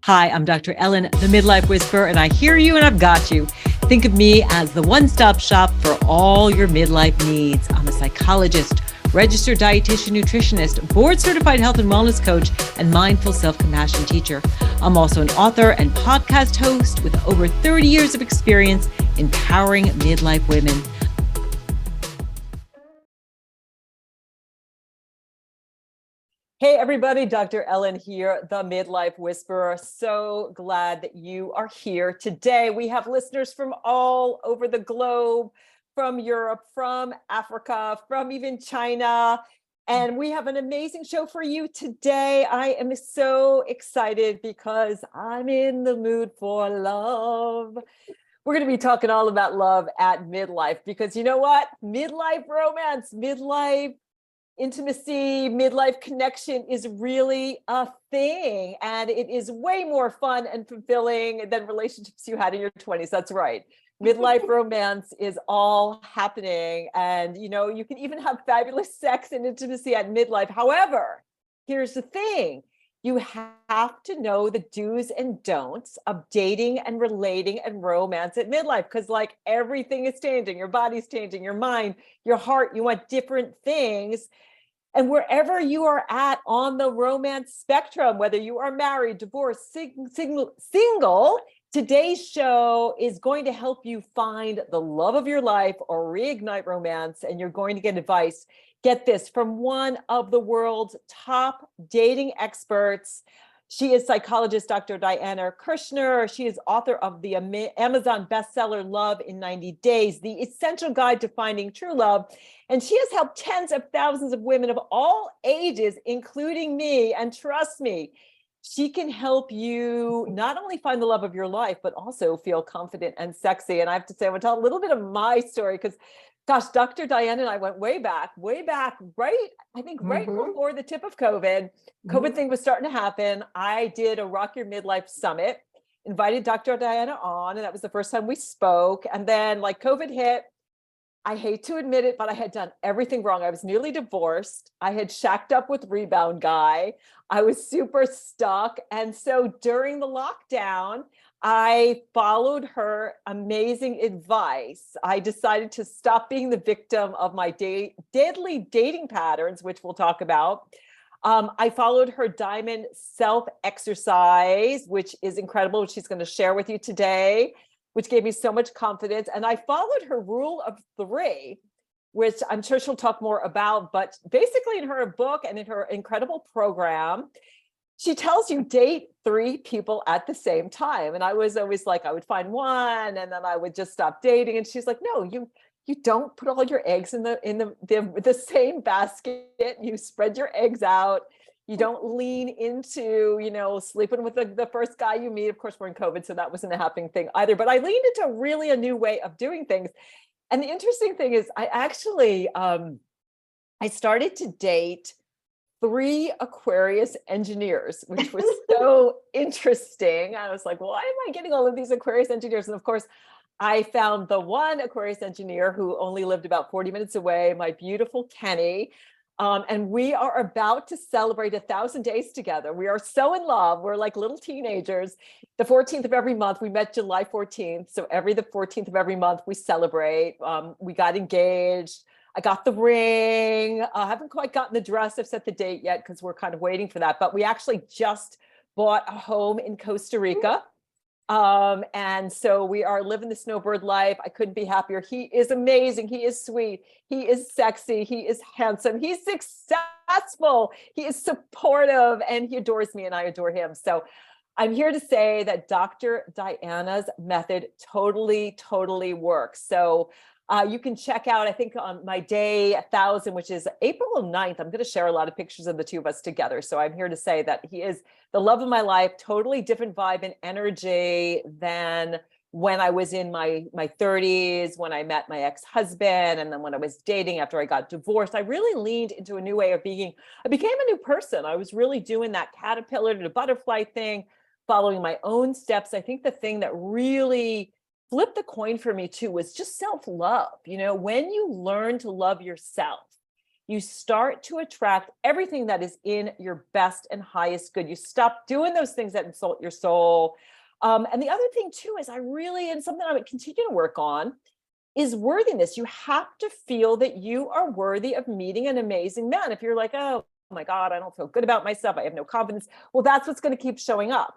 Hi, I'm Dr. Ellen, the Midlife Whisperer, and I hear you and I've got you. Think of me as the one-stop shop for all your midlife needs. I'm a psychologist, registered dietitian, nutritionist, board-certified health and wellness coach, and mindful self-compassion teacher. I'm also an author and podcast host with over 30 years of experience empowering midlife women. Hey everybody, Dr. Ellen here, the Midlife Whisperer. So glad that you are here today. We have listeners from all over the globe, from Europe, from Africa, from even China. And we have an amazing show for you today. I am so excited because I'm in the mood for love. We're going to be talking all about love at midlife because you know what? Midlife romance, midlife intimacy, midlife connection is really a thing. And it is way more fun and fulfilling than relationships you had in your 20s. That's right. Midlife romance is all happening. And, you know, you can even have fabulous sex and intimacy at midlife. However, here's the thing. You have to know the do's and don'ts of dating and relating and romance at midlife because like everything is changing. Your body's changing, your mind, your heart, you want different things. And wherever you are at on the romance spectrum, whether you are married, divorced, single, today's show is going to help you find the love of your life or reignite romance. And you're going to get advice, get this, from one of the world's top dating experts. She is psychologist, Dr. Diana Kirshner. She is author of the Amazon bestseller, Love in 90 Days, the essential guide to finding true love. And she has helped tens of thousands of women of all ages, including me. And trust me, she can help you not only find the love of your life, but also feel confident and sexy. And I have to say, I'm going to tell a little bit of my story because gosh, Dr. Diana and I went way back, right? I think right before the tip of COVID. COVID thing was starting to happen. I did a Rock Your Midlife Summit, invited Dr. Diana on, and that was the first time we spoke. And then like COVID hit, I hate to admit it, but I had done everything wrong. I was nearly divorced. I had shacked up with Rebound Guy. I was super stuck. And so during the lockdown, I followed her amazing advice. I decided to stop being the victim of my deadly dating patterns, which we'll talk about. I followed her diamond self exercise, which is incredible, which she's going to share with you today, which gave me so much confidence. And I followed her rule of three, which I'm sure she'll talk more about. But basically in her book and in her incredible program, she tells you date 3 people at the same time. And I was always like, I would find one and then I would just stop dating. And she's like, no, you don't put all your eggs in the same basket. You spread your eggs out. You don't lean into, you know, sleeping with the first guy you meet. Of course, we're in COVID, so that wasn't a happening thing either. But I leaned into really a new way of doing things. And the interesting thing is I actually, I started to date 3 Aquarius engineers, which was so interesting. I was like, why am I getting all of these Aquarius engineers? And of course, I found the one Aquarius engineer who only lived about 40 minutes away, my beautiful Kenny. And we are about to celebrate 1,000 days together. We are so in love. We're like little teenagers. The 14th of every month, we met July 14th. So the 14th of every month, we celebrate. We got engaged. I got the ring. I haven't quite gotten the dress. I've set the date yet because we're kind of waiting for that. But we actually just bought a home in Costa Rica. And so we are living the snowbird life. I couldn't be happier. He is amazing. He is sweet. He is sexy. He is handsome. He's successful. He is supportive and he adores me and I adore him. So I'm here to say that Dr. Diana's method totally works. So you can check out, I think on my day 1,000, which is April 9th, I'm going to share a lot of pictures of the two of us together. So I'm here to say that he is the love of my life, totally different vibe and energy than when I was in my 30s, when I met my ex-husband, and then when I was dating after I got divorced. I really leaned into a new way of being. I became a new person. I was really doing that caterpillar to butterfly thing, following my own steps. I think the thing that really flipped the coin for me too was just self-love. You know, when you learn to love yourself you start to attract everything that is in your best and highest good. You stop doing those things that insult your soul. And the other thing too is and something I would continue to work on is worthiness. You have to feel that you are worthy of meeting an amazing man. If you're like, oh my God, I don't feel good about myself, I have no confidence. Well, that's what's going to keep showing up.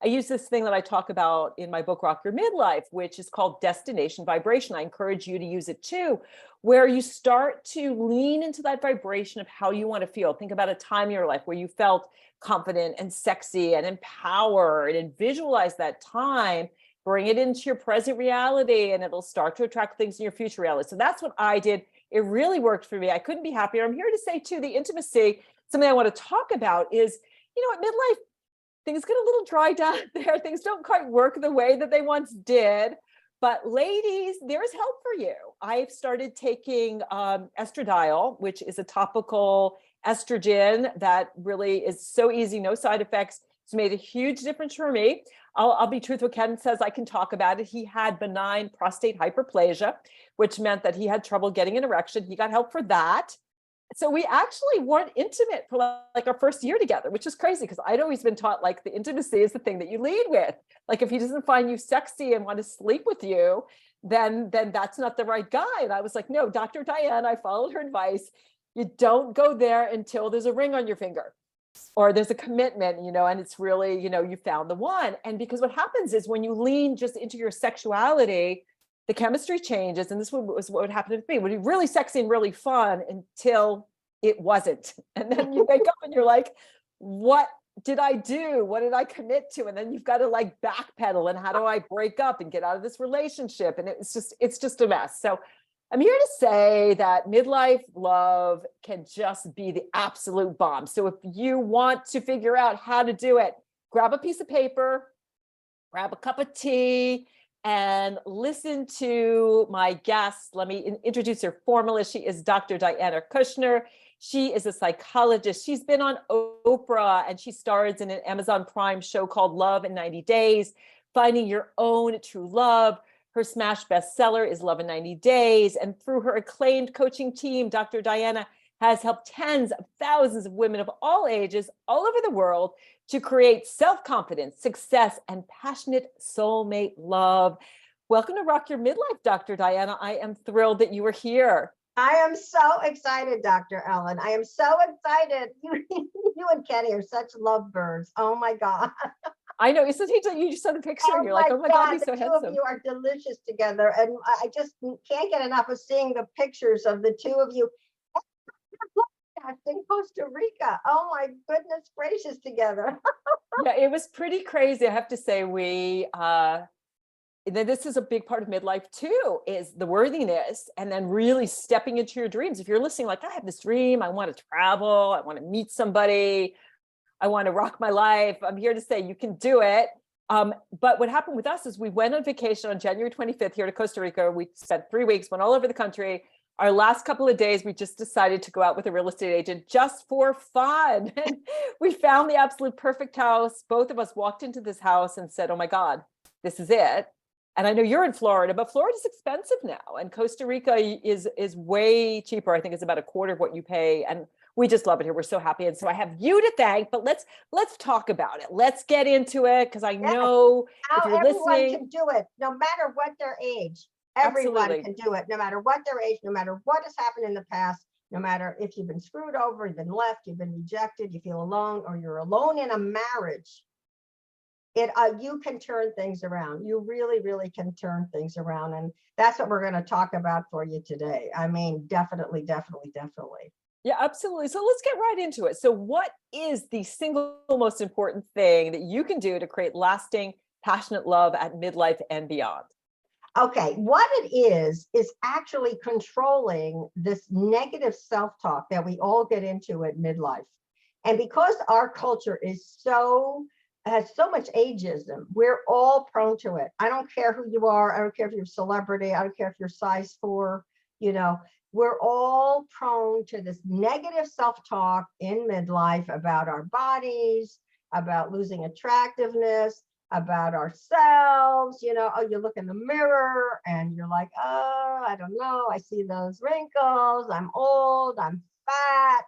I use this thing that I talk about in my book, Rock Your Midlife, which is called destination vibration. I encourage you to use it too, where you start to lean into that vibration of how you want to feel. Think about a time in your life where you felt confident and sexy and empowered, and visualize that time. Bring it into your present reality, and it'll start to attract things in your future reality. So that's what I did. It really worked for me. I couldn't be happier. I'm here to say too, the intimacy, something I want to talk about is, at midlife, things get a little dry down there. Things don't quite work the way that they once did. But ladies, there's help for you. I've started taking estradiol, which is a topical estrogen that really is so easy, no side effects. It's made a huge difference for me. I'll be truthful. Ken says I can talk about it. He had benign prostate hyperplasia, which meant that he had trouble getting an erection. He got help for that. So we actually weren't intimate for like our first year together, which is crazy because I'd always been taught like the intimacy is the thing that you lead with. Like if he doesn't find you sexy and want to sleep with you, then that's not the right guy. And I was like, no, Dr. Diane, I followed her advice. You don't go there until there's a ring on your finger or there's a commitment, and it's really, you found the one. And because what happens is when you lean just into your sexuality, the chemistry changes. And this was what would happen to me. It would be really sexy and really fun until it wasn't. And then you wake up and you're like, what did I do? What did I commit to? And then you've got to like backpedal. And how do I break up and get out of this relationship? And it's just a mess. So I'm here to say that midlife love can just be the absolute bomb. So if you want to figure out how to do it, grab a piece of paper, grab a cup of tea, and listen to my guest. Let me introduce her formally. She is Dr. Diana Kushner. She is a psychologist. She's been on Oprah, and she stars in an Amazon Prime show called Love in 90 Days, Finding Your Own True Love. Her smash bestseller is Love in 90 Days. And through her acclaimed coaching team, Dr. Diana has helped tens of thousands of women of all ages all over the world to create self-confidence, success, and passionate soulmate love. Welcome to Rock Your Midlife, Dr. Diana. I am thrilled that you are here. I am so excited, Dr. Ellen. I am so excited. You and Kenny are such lovebirds. Oh my God. I know. You just saw the picture and you're like, oh my God, he's so handsome. The two of you are delicious together. And I just can't get enough of seeing the pictures of the two of you in Costa Rica. Oh my goodness gracious, together. Yeah, it was pretty crazy. I have to say, this is a big part of midlife too, is the worthiness, and then really stepping into your dreams. If you're listening, like, I have this dream, I want to travel, I want to meet somebody, I want to rock my life. I'm here to say you can do it. But what happened with us is we went on vacation on January 25th here to Costa Rica. We spent 3 weeks, went all over the country. Our last couple of days, we just decided to go out with a real estate agent just for fun. And we found the absolute perfect house. Both of us walked into this house and said, oh my God, this is it. And I know you're in Florida, but Florida's expensive now. And Costa Rica is way cheaper. I think it's about a quarter of what you pay. And we just love it here. We're so happy. And so I have you to thank, but let's talk about it. Let's get into it. Because I know if you're listening, everyone can do it, no matter what their age. Everyone can do it, no matter what their age, no matter what has happened in the past, no matter if you've been screwed over, you've been left, you've been rejected, you feel alone, or you're alone in a marriage. You can turn things around. You really, really can turn things around. And that's what we're going to talk about for you today. I mean, definitely, definitely, definitely. Yeah, absolutely. So let's get right into it. So what is the single most important thing that you can do to create lasting, passionate love at midlife and beyond? Okay, what it is actually controlling this negative self-talk that we all get into at midlife. And because our culture has so much ageism, we're all prone to it. I don't care who you are. I don't care if you're a celebrity. I don't care if you're size 4, we're all prone to this negative self-talk in midlife about our bodies, about losing attractiveness, about ourselves. Oh, you look in the mirror and you're like, oh, I don't know, I see those wrinkles, I'm old, I'm fat,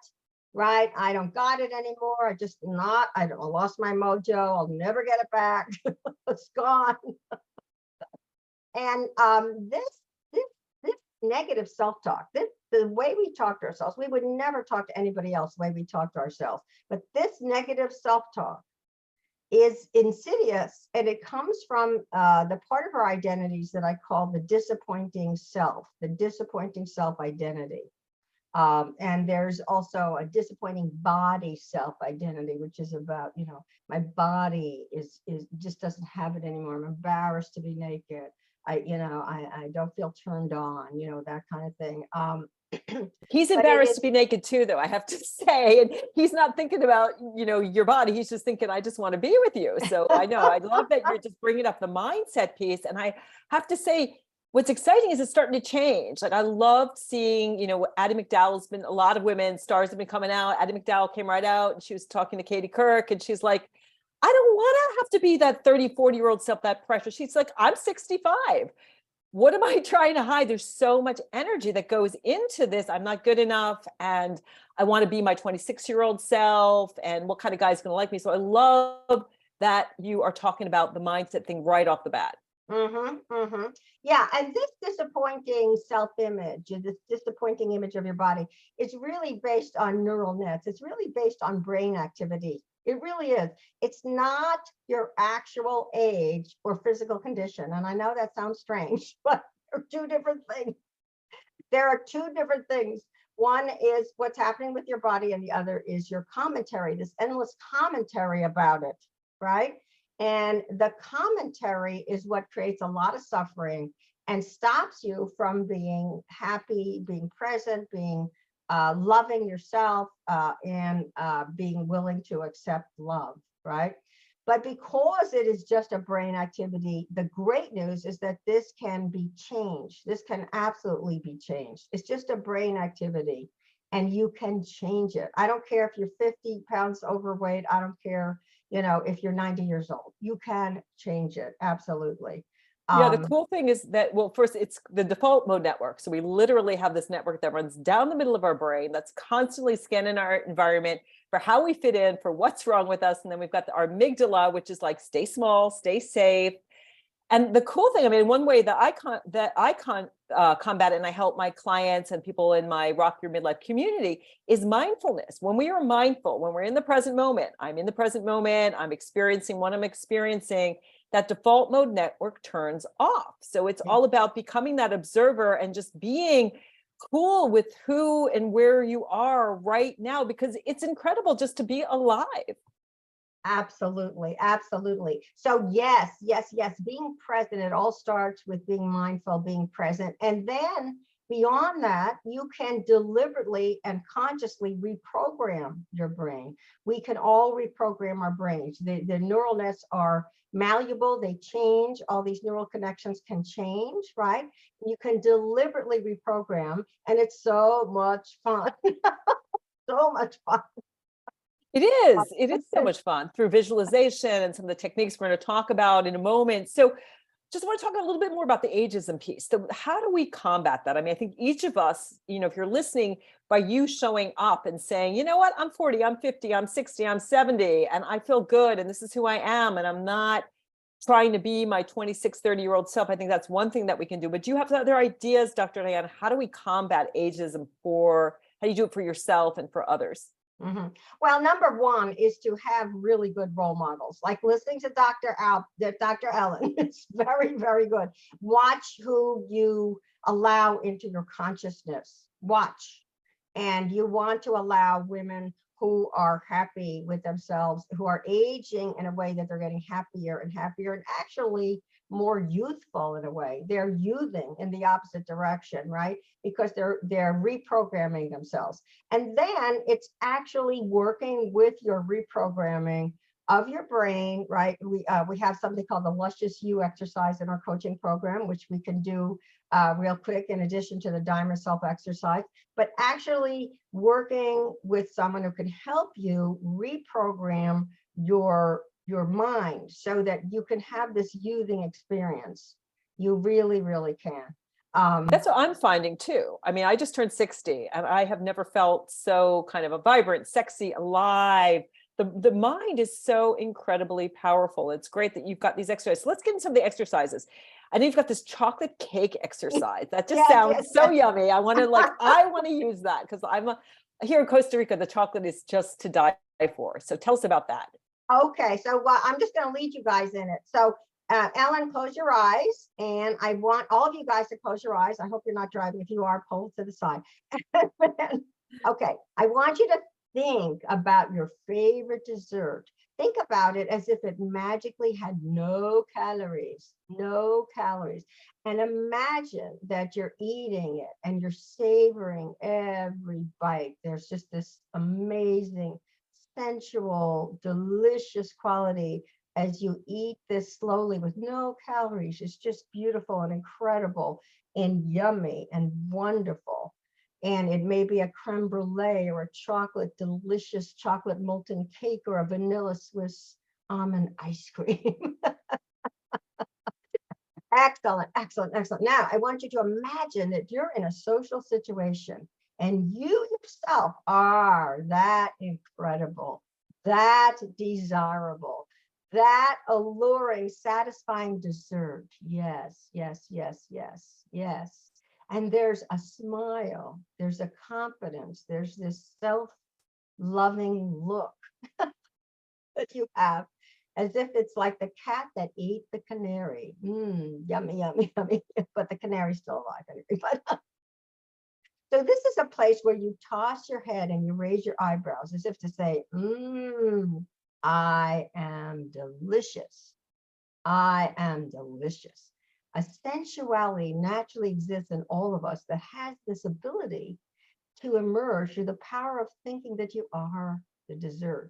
right? I don't got it anymore. I lost my mojo. I'll never get it back. It's gone. And this negative self-talk, the way we talk to ourselves, we would never talk to anybody else the way we talk to ourselves. But this negative self-talk is insidious, and it comes from the part of our identities that I call the disappointing self identity. And there's also a disappointing body self identity, which is about, my body is just doesn't have it anymore. I'm embarrassed to be naked. I don't feel turned on, that kind of thing. He's embarrassed to be naked too, though, I have to say. And he's not thinking about, your body. He's just thinking, I just want to be with you. So I know, I love that you're just bringing up the mindset piece. And I have to say, what's exciting is it's starting to change. Like, I loved seeing, Addie McDowell's been, a lot of women stars have been coming out. Addie McDowell came right out and she was talking to Katie Couric, and she's like, I don't want to have to be that 30, 40-year-old self, that pressure. She's like, I'm 65. What am I trying to hide? There's so much energy that goes into this. I'm not good enough, and I want to be my 26-year-old self, and what kind of guy's going to like me? So I love that you are talking about the mindset thing right off the bat. Yeah, and this disappointing self-image, this disappointing image of your body, is really based on neural nets. It's really based on brain activity. It really is. It's not your actual age or physical condition. And I know that sounds strange, but they're two different things. There are two different things. One is what's happening with your body, and the other is your commentary, this endless commentary about it, right? And the commentary is what creates a lot of suffering and stops you from being happy, being present, being loving yourself, and being willing to accept love, right? But because it is just a brain activity, the great news is that this can be changed. This can absolutely be changed. It's just a brain activity, and you can change it. I don't care if you're 50 pounds overweight. I don't care, if you're 90 years old. You can change it, absolutely. Yeah, the cool thing is that, well, first, it's the default mode network. So we literally have this network that runs down the middle of our brain that's constantly scanning our environment for how we fit in, for what's wrong with us. And then we've got our amygdala, which is like, stay small, stay safe. And the cool thing, I mean, one way that I combat it, and I help my clients and people in my Rock Your Midlife community, is mindfulness. When we are mindful, when we're in the present moment, I'm in the present moment, I'm experiencing what I'm experiencing, that default mode network turns off. So it's all about becoming that observer and just being cool with who and where you are right now, because it's incredible just to be alive. Absolutely. Absolutely. So yes, being present, it all starts with being mindful, being present. And then beyond that, you can deliberately and consciously reprogram your brain. We can all reprogram our brains. The neural nets are malleable, they change. All these neural connections can change, right? You can deliberately reprogram, and it's so much fun. So much fun. It is so much fun through visualization and some of the techniques we're going to talk about in a moment. So just want to talk a little bit more about the ageism piece. So how do we combat that? I mean, I think each of us, if you're listening, by you showing up and saying, you know what, I'm 40, I'm 50, I'm 60, I'm 70, and I feel good, and this is who I am, and I'm not trying to be my 26, 30-year-old self. I think that's one thing that we can do. But do you have other ideas, Dr. Diane? How do we combat ageism? How do you do it for yourself and for others? Well, number one is to have really good role models, like listening to Dr. Ellen. It's very, very good. Watch who you allow into your consciousness. Watch. And you want to allow women who are happy with themselves, who are aging in a way that they're getting happier and happier, and actually more youthful in a way. They're youthing in the opposite direction, right? Because they're reprogramming themselves. And then it's actually working with your reprogramming of your brain, right? We have something called the Luscious You exercise in our coaching program, which we can do real quick in addition to the Dimer Self exercise, but actually working with someone who can help you reprogram your mind so that you can have this youthing experience. You really, really can. That's what I'm finding too. I mean, I just turned 60 and I have never felt so kind of a vibrant, sexy, alive. The mind is so incredibly powerful. It's great that you've got these exercises. So let's get into some of the exercises. I know you've got this chocolate cake exercise. That just Yes, sounds yes, so yes. yummy. I want to use that because here in Costa Rica, the chocolate is just to die for. So tell us about that. Okay, so I'm just going to lead you guys in it. So, Ellen, close your eyes, and I want all of you guys to close your eyes. I hope you're not driving. If you are, pull to the side. Okay, I want you to think about your favorite dessert. Think about it as if it magically had no calories, and imagine that you're eating it and you're savoring every bite. There's just this amazing, sensual, delicious quality as you eat this slowly with no calories. It's just beautiful and incredible and yummy and wonderful. And it may be a creme brulee or a delicious chocolate molten cake or a vanilla Swiss almond ice cream. Excellent, excellent, excellent. Now, I want you to imagine that you're in a social situation and you yourself are that incredible, that desirable, that alluring, satisfying dessert. Yes, yes, yes, yes, yes. And there's a smile, there's a confidence, there's this self-loving look that you have, as if it's like the cat that ate the canary. Yummy, yummy, yummy. But the canary's still alive anyway. But so this is a place where you toss your head and you raise your eyebrows as if to say, I am delicious. I am delicious. A sensuality naturally exists in all of us that has this ability to emerge through the power of thinking that you are the dessert.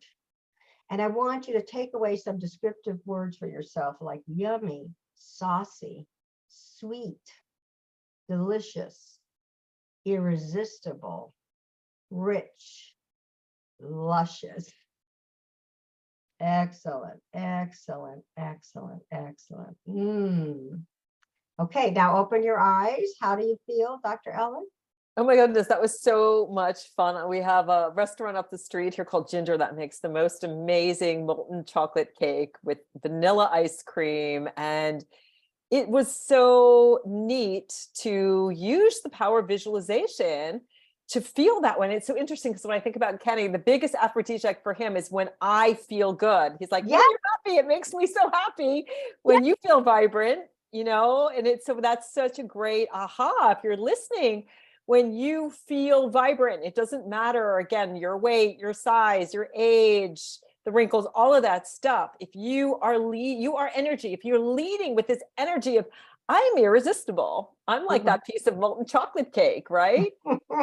And I want you to take away some descriptive words for yourself like yummy, saucy, sweet, delicious, irresistible, rich, luscious. Excellent, excellent, excellent, excellent. Okay, now open your eyes. How do you feel, Dr. Ellen? Oh my goodness, that was so much fun. We have a restaurant up the street here called Ginger that makes the most amazing molten chocolate cake with vanilla ice cream. And it was so neat to use the power of visualization to feel that way. And it's so interesting because when I think about Kenny, the biggest aphrodisiac for him is when I feel good. He's like, Yeah. when you're happy, it makes me so happy. When you feel vibrant, and it's so that's such a great aha. If you're listening, when you feel vibrant, it doesn't matter, again, your weight, your size, your age, the wrinkles, all of that stuff. If you are you are energy. If you're leading with this energy of, I'm irresistible. I'm like that piece of molten chocolate cake, right?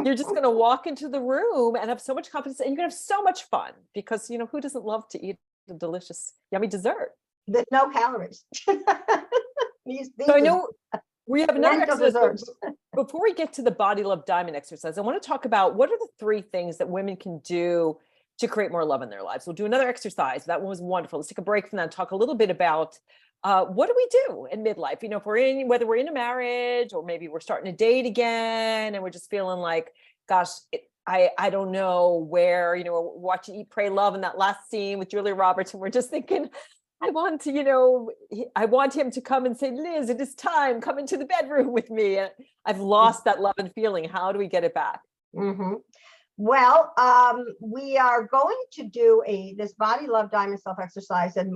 You're just going to walk into the room and have so much confidence, and you're going to have so much fun because, who doesn't love to eat a delicious, yummy dessert? There's no calories. So I know we have another exercise. Before we get to the body love diamond exercise, I want to talk about what are the 3 things that women can do to create more love in their lives. We'll do another exercise. That one was wonderful. Let's take a break from that and talk a little bit about what do we do in midlife? If whether we're in a marriage or maybe we're starting to date again and we're just feeling like, gosh, I don't know where, we're watching Eat, Pray, Love in that last scene with Julia Roberts, and we're just thinking, I want him to come and say, Liz, it is time, come into the bedroom with me. I've lost that love and feeling. How do we get it back? Well, we are going to do this body love diamond self exercise. And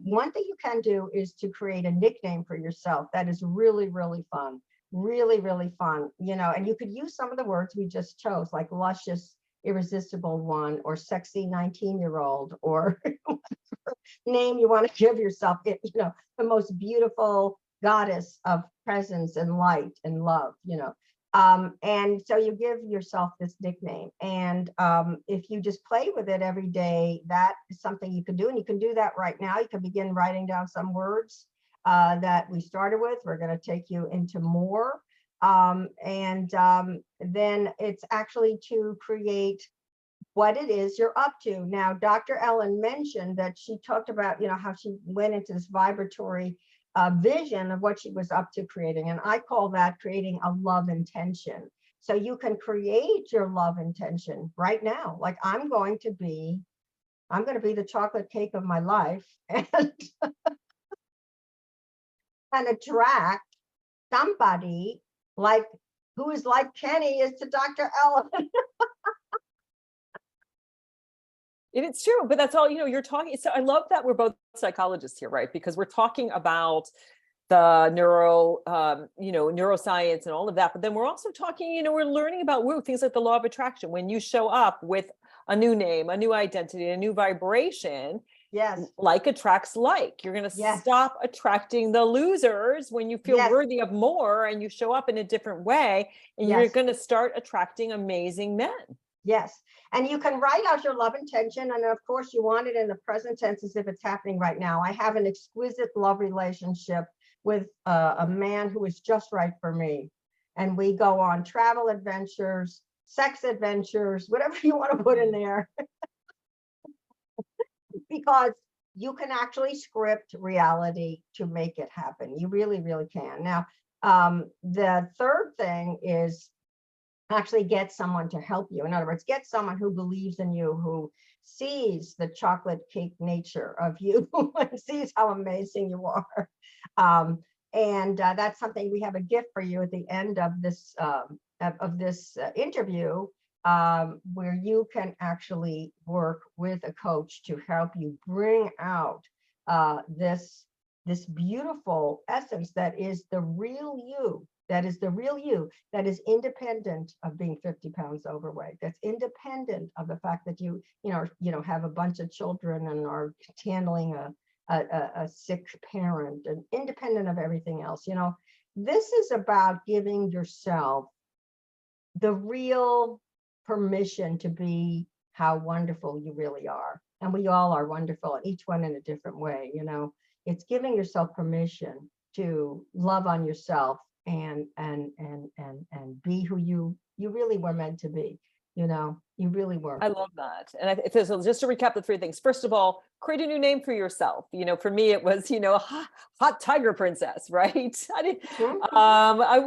one thing you can do is to create a nickname for yourself. That is really, really fun. Really, really fun. And you could use some of the words we just chose, like luscious, irresistible one, or sexy 19-year-old, or name you want to give yourself, the most beautiful goddess of presence and light and love, and so you give yourself this nickname, and if you just play with it every day, that is something you can do, and you can do that right now. You can begin writing down some words that we started with. We're going to take you into more, and then it's actually to create what it is you're up to. Now, Dr. Ellen mentioned that she talked about, how she went into this vibratory vision of what she was up to creating. And I call that creating a love intention. So you can create your love intention right now. Like I'm going to be the chocolate cake of my life and attract somebody like who is like Kenny is to Dr. Ellen. And it's true, but that's all, you're talking. So I love that we're both psychologists here, right? Because we're talking about the neuroscience and all of that. But then we're also talking, we're learning about things like the law of attraction. When you show up with a new name, a new identity, a new vibration, Yes, like attracts like. You're going to yes, stop attracting the losers when you feel yes, worthy of more and you show up in a different way, and you're yes, going to start attracting amazing men. yes. And you can write out your love intention. And of course, you want it in the present tense as if it's happening right now. I have an exquisite love relationship with a man who is just right for me. And we go on travel adventures, sex adventures, whatever you want to put in there. Because you can actually script reality to make it happen. You really, really can. Now, the third thing is actually get someone to help you. In other words, get someone who believes in you, who sees the chocolate cake nature of you, and sees how amazing you are. And that's something we have a gift for you at the end of this interview, where you can actually work with a coach to help you bring out this beautiful essence that is the real you. That is the real you, that is independent of being 50 pounds overweight. That's independent of the fact that you have a bunch of children and are handling a sick parent, and independent of everything else. This is about giving yourself the real permission to be how wonderful you really are. And we all are wonderful, and each one in a different way. It's giving yourself permission to love on yourself and be who you really were meant to be. You really were. I love that. And so just to recap the three things. First of all, create a new name for yourself. For me, it was, hot tiger princess, right? I didn't,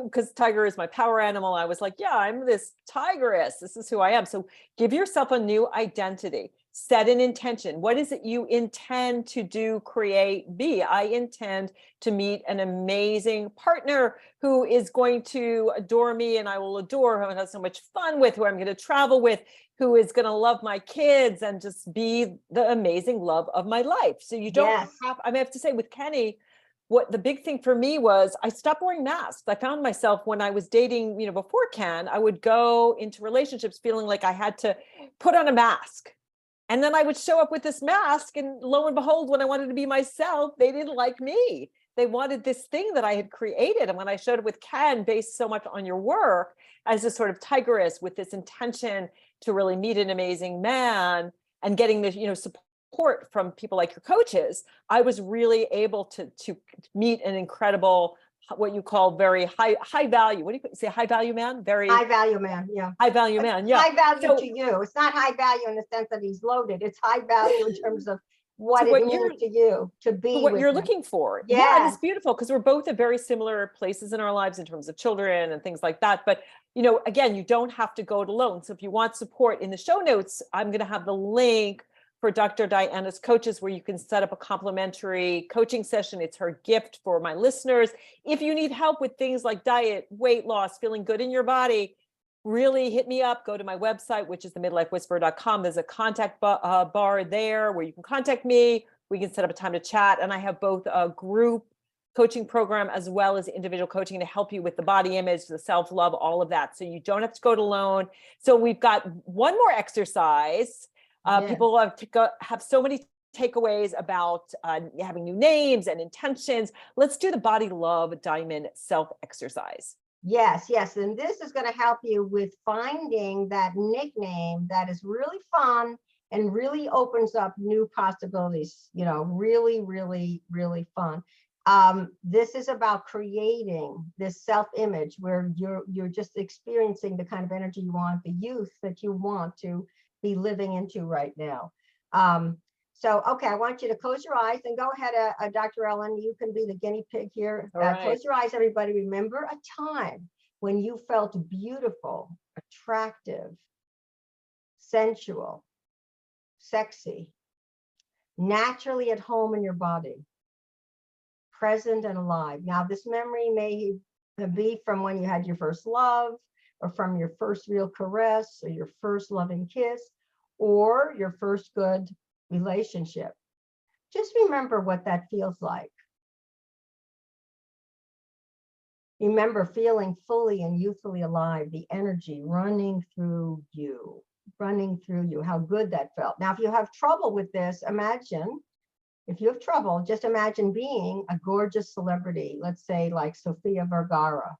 because tiger is my power animal. I was like, yeah, I'm this tigress. This is who I am. So give yourself a new identity. Set an intention. What is it you intend to do, create, be? I intend to meet an amazing partner who is going to adore me, and I will adore, who I have so much fun with, who I'm going to travel with, who is going to love my kids and just be the amazing love of my life. So you don't have, I have to say with Kenny, what the big thing for me was I stopped wearing masks. I found myself when I was dating, before Ken, I would go into relationships feeling like I had to put on a mask. And then I would show up with this mask, and lo and behold, when I wanted to be myself, they didn't like me. They wanted this thing that I had created. And when I showed up with Ken, based so much on your work as this sort of tigress with this intention to really meet an amazing man and getting this, support from people like your coaches, I was really able to meet an incredible, what you call very high value. What do you say? High value man? Very high value man. Yeah. High value man. Yeah. High value to you. It's not high value in the sense that he's loaded. It's high value in terms of what it means to you to be what with you're him. looking for. Yes. Yeah. And it's beautiful because we're both at very similar places in our lives in terms of children and things like that. But, again, you don't have to go it alone. So if you want support, in the show notes, I'm going to have the link for Dr. Diana's coaches, where you can set up a complimentary coaching session. It's her gift for my listeners. If you need help with things like diet, weight loss, feeling good in your body, really hit me up. Go to my website, which is themidlifewhisperer.com. There's a contact bar there where you can contact me. We can set up a time to chat. And I have both a group coaching program as well as individual coaching to help you with the body image, the self-love, all of that. So you don't have to go it alone. So we've got one more exercise. People have so many takeaways about having new names and intentions. Let's do the body love diamond self exercise. Yes. And this is going to help you with finding that nickname that is really fun and really opens up new possibilities, really, really, really fun. This is about creating this self-image where you're just experiencing the kind of energy you want, the youth that you want to be living into right now. So, okay, I want you to close your eyes and go ahead, Dr. Ellen, you can be the guinea pig here. All right. Close your eyes, everybody. Remember a time when you felt beautiful, attractive, sensual, sexy, naturally at home in your body, present and alive. Now, this memory may be from when you had your first love, or from your first real caress, or your first loving kiss, or your first good relationship. Just remember what that feels like. Remember feeling fully and youthfully alive, the energy running through you, how good that felt. Now, if you have trouble with this, just imagine being a gorgeous celebrity, let's say like Sofia Vergara,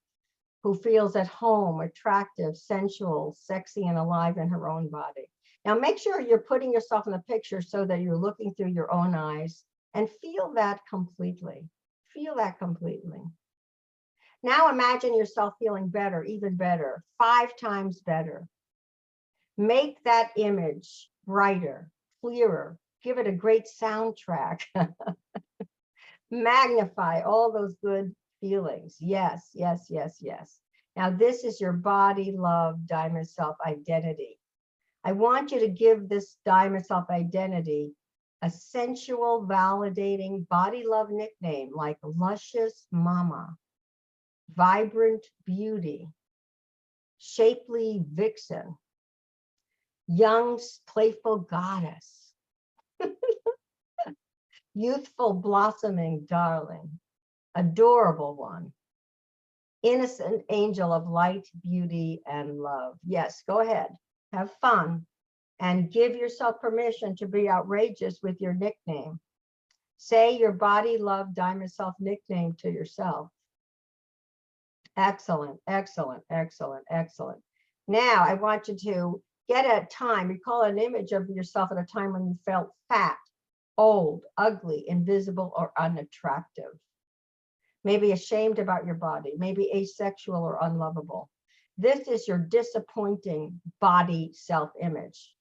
who feels at home, attractive, sensual, sexy, and alive in her own body. Now, make sure you're putting yourself in the picture so that you're looking through your own eyes and feel that completely. Feel that completely. Now imagine yourself feeling better, even better, 5 times better. Make that image brighter, clearer, give it a great soundtrack. Magnify all those good feelings. Yes, yes, yes, yes. Now, this is your body, love, diamond self identity. I want you to give this diamond self identity a sensual, validating body love nickname like luscious mama, vibrant beauty, shapely vixen, young, playful goddess, youthful, blossoming darling, adorable one, innocent angel of light, beauty, and love. Yes, go ahead, have fun, and give yourself permission to be outrageous with your nickname. Say your body, love, diamond self nickname to yourself. Excellent, excellent, excellent, excellent. Now, I want you to get a time, recall an image of yourself at a time when you felt fat, old, ugly, invisible, or unattractive. Maybe ashamed about your body, maybe asexual or unlovable. This is your disappointing body self-image.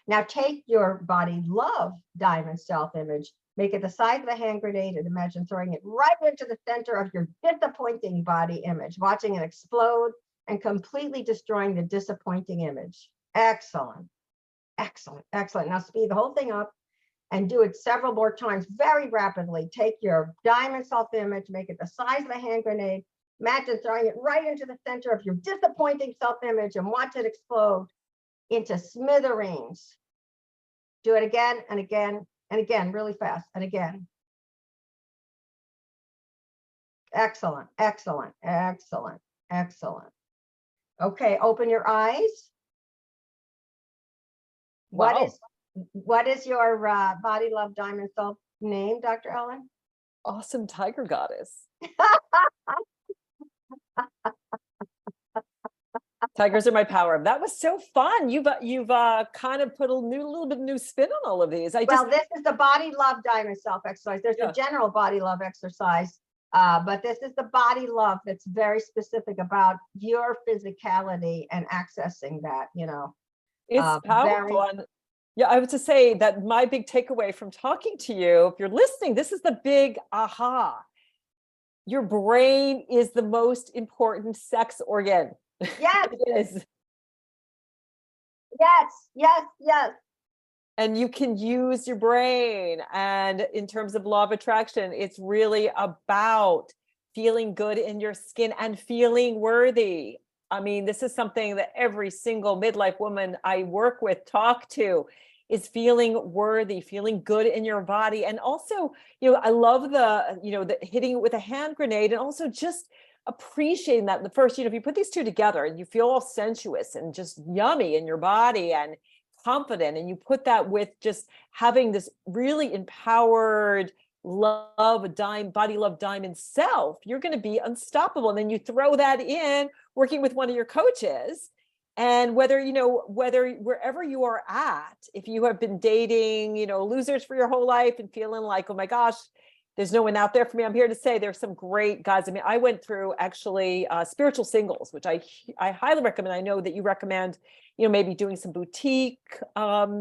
Now take your body love diamond self-image, make it the size of a hand grenade, and imagine throwing it right into the center of your disappointing body image, watching it explode and completely destroying the disappointing image. Excellent, excellent, excellent. Now speed the whole thing up and do it several more times very rapidly. Take your diamond self-image, make it the size of a hand grenade, imagine throwing it right into the center of your disappointing self-image and watch it explode into smithereens. Do it again and again and again, really fast, and again. Excellent, excellent, excellent, excellent. Okay, open your eyes. Wow. What is your body love diamond self name, Dr. Ellen? Awesome tiger goddess. Tigers are my power. That was so fun. You've kind of put a little bit of new spin on all of these. Well, this is the body love diamond self exercise. There's a general body love exercise, but this is the body love that's very specific about your physicality and accessing that, you know. It's powerful. And yeah, I would just say that my big takeaway from talking to you, if you're listening, this is the big aha. Your brain is the most important sex organ. Yes. It is. Yes, yes, yes. And you can use your brain. And in terms of law of attraction, it's really about feeling good in your skin and feeling worthy. I mean, this is something that every single midlife woman I work with, talk to, is feeling worthy, feeling good in your body. And also, I love the hitting it with a hand grenade, and also just appreciating that the first, if you put these two together and you feel all sensuous and just yummy in your body and confident, and you put that with just having this really empowered body love diamond self, you're going to be unstoppable. And then you throw that in working with one of your coaches, and whether wherever you are at, if you have been dating, losers for your whole life and feeling like, oh my gosh, there's no one out there for me. I'm here to say there's some great guys. I mean, I went through actually spiritual singles, which I highly recommend. I know that you recommend, maybe doing some boutique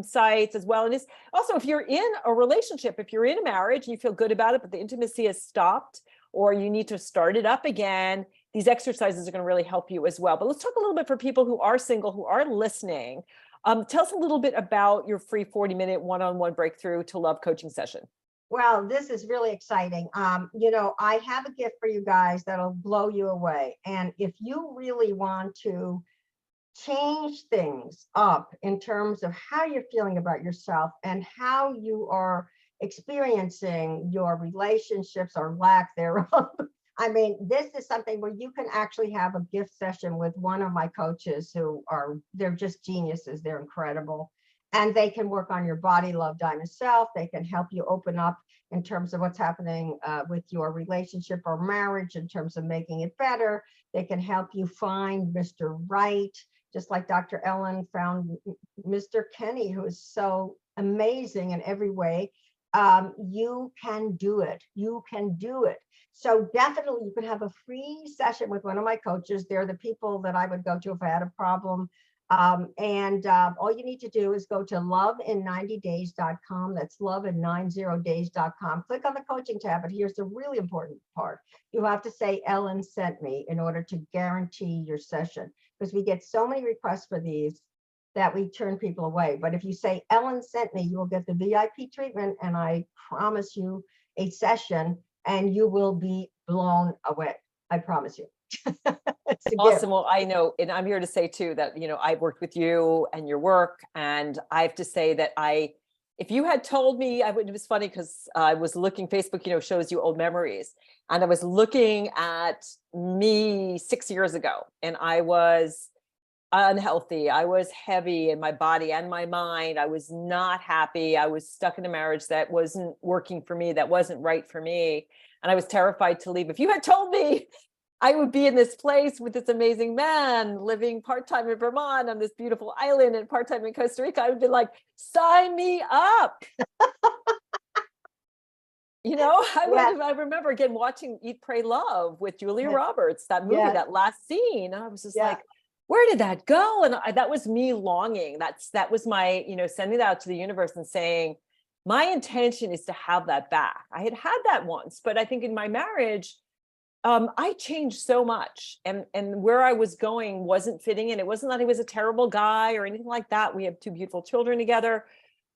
sites as well. And it's also, if you're in a relationship, if you're in a marriage and you feel good about it, but the intimacy has stopped, or you need to start it up again, these exercises are going to really help you as well. But let's talk a little bit for people who are single, who are listening. Tell us a little bit about your free 40-minute one-on-one breakthrough to love coaching session. Well, this is really exciting. I have a gift for you guys that'll blow you away. And if you really want to change things up in terms of how you're feeling about yourself and how you are experiencing your relationships or lack thereof, I mean, this is something where you can actually have a gift session with one of my coaches they're just geniuses. They're incredible. And they can work on your body, love, diamond self. They can help you open up in terms of what's happening with your relationship or marriage, in terms of making it better. They can help you find Mr. Right, just like Dr. Ellen found Mr. Kenny, who is so amazing in every way. You can do it. You can do it. So definitely you can have a free session with one of my coaches. They're the people that I would go to if I had a problem. All you need to do is go to lovin90days.com. That's lovin90days.com. Click on the coaching tab. But here's the really important part. You have to say Ellen sent me in order to guarantee your session, because we get so many requests for these that we turn people away. But if you say Ellen sent me, you will get the VIP treatment. And I promise you a session and you will be blown away. I promise you. Awesome. Well, I know, and I'm here to say too that, I've worked with you and your work, and I have to say that if you had told me, it was funny because I was looking, Facebook, shows you old memories, and I was looking at me 6 years ago, and I was unhealthy. I was heavy in my body and my mind. I was not happy. I was stuck in a marriage that wasn't working for me, that wasn't right for me. And I was terrified to leave. If you had told me I would be in this place with this amazing man living part-time in Vermont on this beautiful island and part-time in Costa Rica, I would be like, sign me up. I remember again watching Eat, Pray, Love with Julia Roberts, that movie, that last scene. And I was just like, where did that go? And that was me longing. That was my, sending that out to the universe and saying, my intention is to have that back. I had that once, but I think in my marriage, I changed so much, and where I was going wasn't fitting in. It wasn't that he was a terrible guy or anything like that. We have two beautiful children together,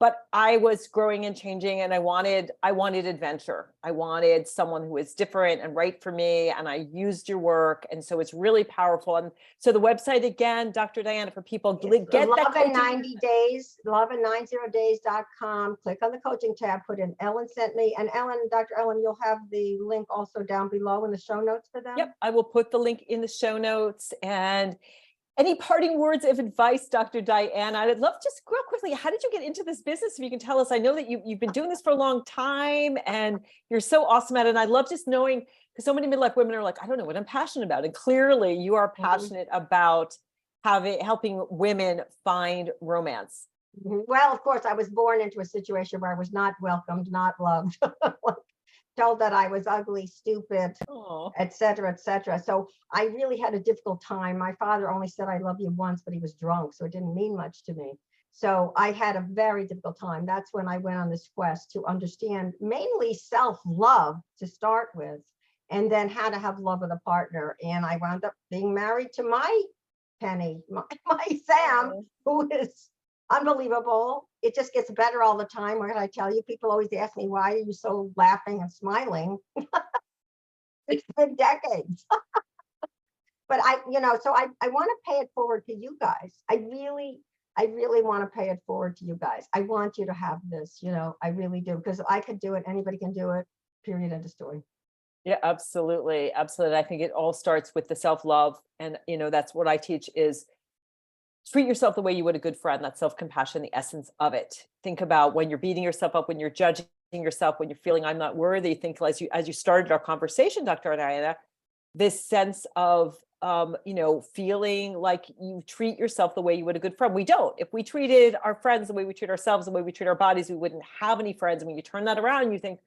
but I was growing and changing, and I wanted adventure. I wanted someone who was different and right for me. And I used your work. And so it's really powerful. And so the website again, Dr. Diana, for people, get that Love in 90 days, lovin90days.com. Click on the coaching tab, put in Ellen sent me. And Dr. Ellen, you'll have the link also down below in the show notes for them. Yep. I will put the link in the show notes. And any parting words of advice, Dr. Diana? I'd love, just real quickly, how did you get into this business? If you can tell us. I know that you've been doing this for a long time and you're so awesome at it. And I love just knowing, because so many midlife women are like, I don't know what I'm passionate about. And clearly you are passionate about helping women find romance. Well, of course, I was born into a situation where I was not welcomed, not loved. Told that I was ugly, stupid, et cetera, et cetera. So I really had a difficult time. My father only said, I love you once, but he was drunk. So it didn't mean much to me. So I had a very difficult time. That's when I went on this quest to understand mainly self-love to start with, and then how to have love with a partner. And I wound up being married to my Penny, my Sam, who is unbelievable. It just gets better all the time. What can I tell you? People always ask me, why are you so laughing and smiling? It's been decades. But I want to pay it forward to you guys. I really want to pay it forward to you guys. I want you to have this, I really do, because I could do it. Anybody can do it, period, end of story. Yeah, absolutely. Absolutely. I think it all starts with the self-love. And, that's what I teach is treat yourself the way you would a good friend. That's self-compassion, the essence of it. Think about when you're beating yourself up, when you're judging yourself, when you're feeling I'm not worthy. Think as you started our conversation, Dr. Diana, this sense of, feeling like you treat yourself the way you would a good friend. We don't. If we treated our friends the way we treat ourselves, the way we treat our bodies, we wouldn't have any friends. And when you turn that around, you think,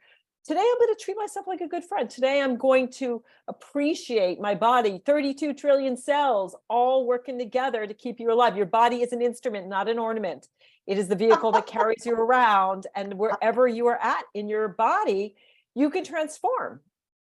today I'm going to treat myself like a good friend. Today I'm going to appreciate my body, 32 trillion cells, all working together to keep you alive. Your body is an instrument, not an ornament. It is the vehicle that carries you around, and wherever you are at in your body, you can transform.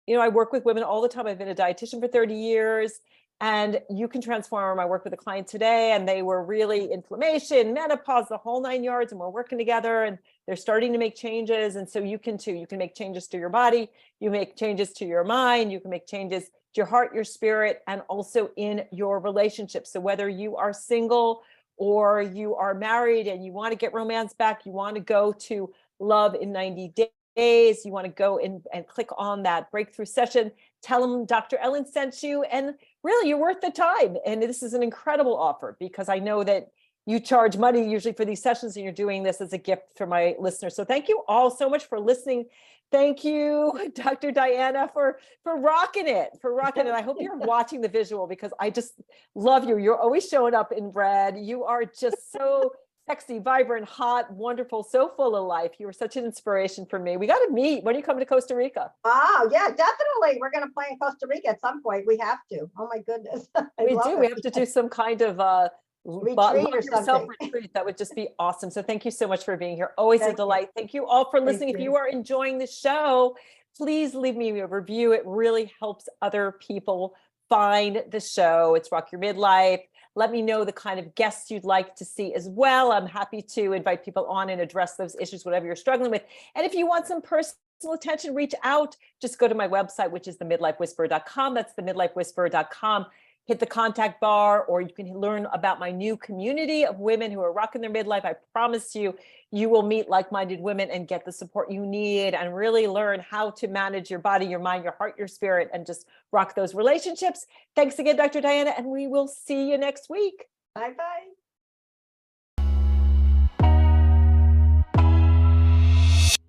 I work with women all the time. I've been a dietitian for 30 years. And you can transform. I work with a client today, and they were really inflammation, menopause, the whole 9 yards, and we're working together, and they're starting to make changes. And so you can too. You can make changes to your body. You make changes to your mind. You can make changes to your heart, your spirit, and also in your relationships. So whether you are single or you are married and you want to get romance back, you want to go to Love in 90 Days, you want to go in and click on that breakthrough session, tell them Dr. Ellen sent you, and really, you're worth the time. And this is an incredible offer, because I know that you charge money usually for these sessions, and you're doing this as a gift for my listeners. So thank you all so much for listening. Thank you, Dr. Diana, for rocking it, I hope you're watching the visual, because I just love you. You're always showing up in red. You are just so sexy, vibrant, hot, wonderful, so full of life. You were such an inspiration for me. We got to meet. When are you coming to Costa Rica? Oh, yeah, definitely. We're going to play in Costa Rica at some point. We have to. Oh, my goodness. We do. We have to do some kind of retreat or something. Retreat. That would just be awesome. So thank you so much for being here. Always a delight. Thank you all for listening. If you are enjoying the show, please leave me a review. It really helps other people find the show. It's Rock Your Midlife. Let me know the kind of guests you'd like to see as well. I'm happy to invite people on and address those issues, whatever you're struggling with. And if you want some personal attention, reach out. Just go to my website, which is themidlifewhisperer.com. That's themidlifewhisperer.com. Hit the contact bar, or you can learn about my new community of women who are rocking their midlife. I promise you, you will meet like-minded women and get the support you need, and really learn how to manage your body, your mind, your heart, your spirit, and just rock those relationships. Thanks again, Dr. Diana, and we will see you next week. Bye-bye.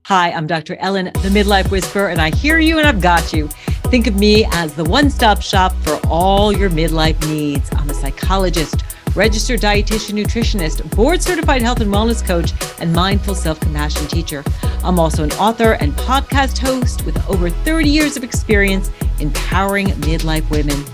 Hi, I'm Dr. Ellen, the Midlife Whisperer, and I hear you and I've got you. Think of me as the one-stop shop for all your midlife needs. I'm a psychologist, registered dietitian, nutritionist, board-certified health and wellness coach, and mindful self-compassion teacher. I'm also an author and podcast host with over 30 years of experience empowering midlife women.